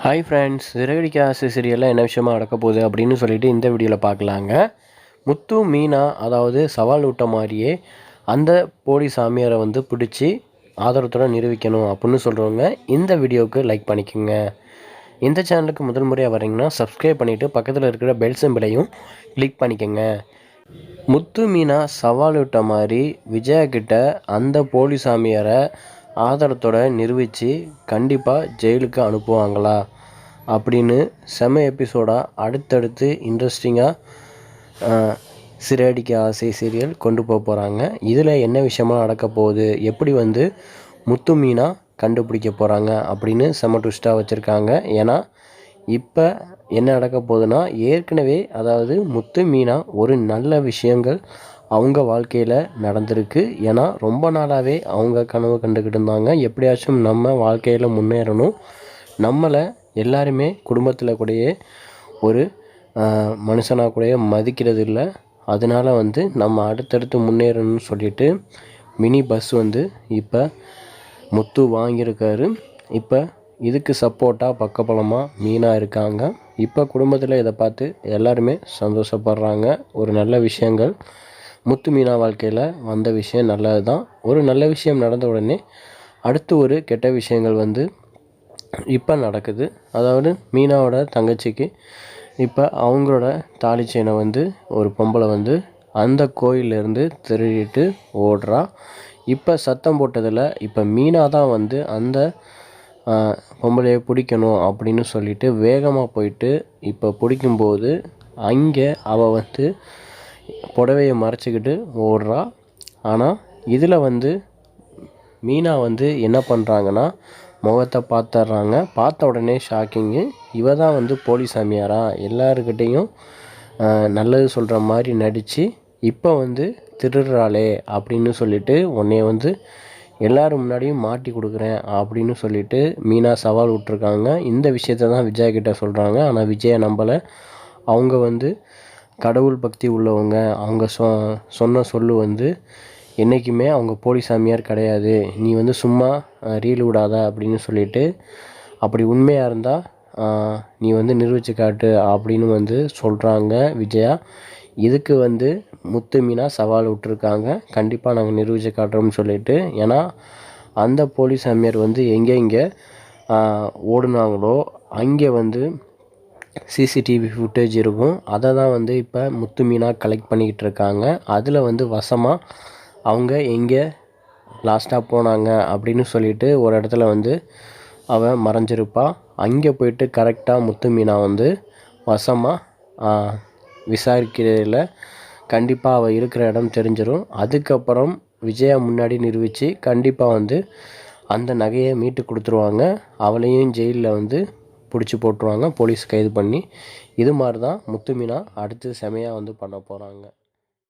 Hi friends, Siragadikka ஆசை சீரியலில் என்ன விஷயமா நடக்க போகுது அப்படின்னு சொல்லிட்டு இந்த வீடியோவில் பார்க்கலாங்க. முத்து மீனா அதாவது சவால் விட்ட மாதிரியே அந்த போலி சாமியாரை வந்து பிடிச்சி ஆதாரத்தோடு நிரூபிக்கணும் அப்படின்னு சொல்கிறவங்க இந்த வீடியோவுக்கு லைக் பண்ணிக்கோங்க. இந்த சேனலுக்கு முதல் முறையாக வரீங்கன்னா சப்ஸ்கிரைப் பண்ணிவிட்டு பக்கத்தில் இருக்கிற பெல் சிம்பிளையும் கிளிக் பண்ணிக்கோங்க. முத்து மீனா சவால் விட்ட மாதிரி விஜயா கிட்ட அந்த போலி சாமியாரை ஆதாரத்தோட நிரூபித்து கண்டிப்பாக ஜெயிலுக்கு அனுப்புவாங்களா அப்படின்னு செம எபிசோடாக அடுத்தடுத்து இன்ட்ரெஸ்டிங்காக சிறகடிக்க ஆசை சீரியல் கொண்டு போகிறாங்க. இதில் என்ன விஷயமாக நடக்க போகுது, எப்படி வந்து முத்து மீனா கண்டுபிடிக்க போகிறாங்க அப்படின்னு செம ட்விஸ்ட்டாக வச்சுருக்காங்க. ஏன்னா இப்போ என்ன நடக்க போகுதுன்னா, ஏற்கனவே அதாவது முத்து மீனா ஒரு நல்ல விஷயங்கள் அவங்க வாழ்க்கையில் நடந்திருக்கு. ஏன்னா ரொம்ப நாளாகவே அவங்க கனவு கண்டுக்கிட்டு இருந்தாங்க, எப்படியாச்சும் நம்ம வாழ்க்கையில் முன்னேறணும், நம்மளை எல்லாருமே குடும்பத்தில் கூடயே ஒரு மனுஷனாக கூடயே மதிக்கிறது இல்லை, அதனால் வந்து நம்ம அடுத்தடுத்து முன்னேறணும்னு சொல்லிட்டு மினி பஸ் வந்து இப்போ முத்து வாங்கியிருக்காரு. இப்போ இதுக்கு சப்போர்ட்டாக பக்கபலமாக மீனா இருக்காங்க. இப்போ குடும்பத்தில் இதை பார்த்து எல்லாருமே சந்தோஷப்படுறாங்க. ஒரு நல்ல விஷயங்கள் முத்து மீனா வாழ்க்கையில் வந்த விஷயம் நல்லது தான். ஒரு நல்ல விஷயம் நடந்த உடனே அடுத்து ஒரு கெட்ட விஷயங்கள் வந்து இப்போ நடக்குது. அதாவது மீனாவோட தங்கச்சிக்கு இப்போ அவங்களோட தாலி செயினை வந்து ஒரு பொம்பளை வந்து அந்த கோயிலேருந்து திருடிட்டு ஓடுறா. இப்போ சத்தம் போட்டதில் இப்போ மீனா தான் வந்து அந்த பொம்பளையை பிடிக்கணும் அப்படின்னு சொல்லிட்டு வேகமாக போயிட்டு இப்போ பிடிக்கும்போது அங்கே அவள் வந்து புடவையை மறைச்சிக்கிட்டு ஓடுறா. ஆனால் இதில் வந்து மீனா வந்து என்ன பண்ணுறாங்கன்னா, முகத்தை பார்த்துட்றாங்க. பார்த்த உடனே ஷாக்கிங்கு, இவ தான் வந்து போலி சாமியாரா, எல்லாருக்கிட்டேயும் நல்லது சொல்கிற மாதிரி நடித்து இப்போ வந்து திருடுறாளே அப்படின்னு சொல்லிட்டு உன்னைய வந்து எல்லோரும் முன்னாடியும் மாட்டி கொடுக்குறேன் அப்படின்னு சொல்லிட்டு மீனா சவால் விட்ருக்காங்க. இந்த விஷயத்த தான் விஜயா கிட்ட சொல்கிறாங்க. ஆனால் விஜயா நம்பலை. அவங்க வந்து கடவுள் பக்தி உள்ளவங்க, அவங்க சொன்ன சொல்லு வந்து என்றைக்குமே அவங்க போலி சாமியார் கிடையாது, நீ வந்து சும்மா ரீல் விடாத அப்படின்னு சொல்லிட்டு, அப்படி உண்மையாக இருந்தால் நீ வந்து நிரூபித்து காட்டு அப்படின்னு வந்து சொல்கிறாங்க விஜயா. இதுக்கு வந்து முத்து மீனா சவால் விட்டுருக்காங்க, கண்டிப்பாக நாங்கள் நிரூபித்து காட்டுறோம்னு சொல்லிட்டு. ஏன்னா அந்த போலி சாமியார் வந்து எங்கே ஓடுனாங்களோ அங்கே வந்து சிசிடிவி ஃபுட்டேஜ் இருக்கும். அதை தான் வந்து இப்போ முத்து மீனா கலெக்ட் பண்ணிக்கிட்டு இருக்காங்க. அதில் வந்து வசமாக அவங்க எங்கே லாஸ்ட்டாக போனாங்க அப்படின்னு சொல்லிட்டு ஒரு இடத்துல வந்து அவன் மறைஞ்சிருப்பா. அங்கே போயிட்டு கரெக்டாக முத்து மீனா வந்து வசமாக விசாரிக்கிறதில் கண்டிப்பாக அவள் இருக்கிற இடம் தெரிஞ்சிடும். அதுக்கப்புறம் விஜயா முன்னாடி நிரூபித்து கண்டிப்பாக வந்து அந்த நகையை மீட்டு கொடுத்துருவாங்க. அவளையும் ஜெயிலில் வந்து பிடிச்சி போட்டுருவாங்க, போலீஸ் கைது பண்ணி. இது மாதிரி தான் முத்து மீனா அடுத்து செமையாக வந்து பண்ண போகிறாங்க.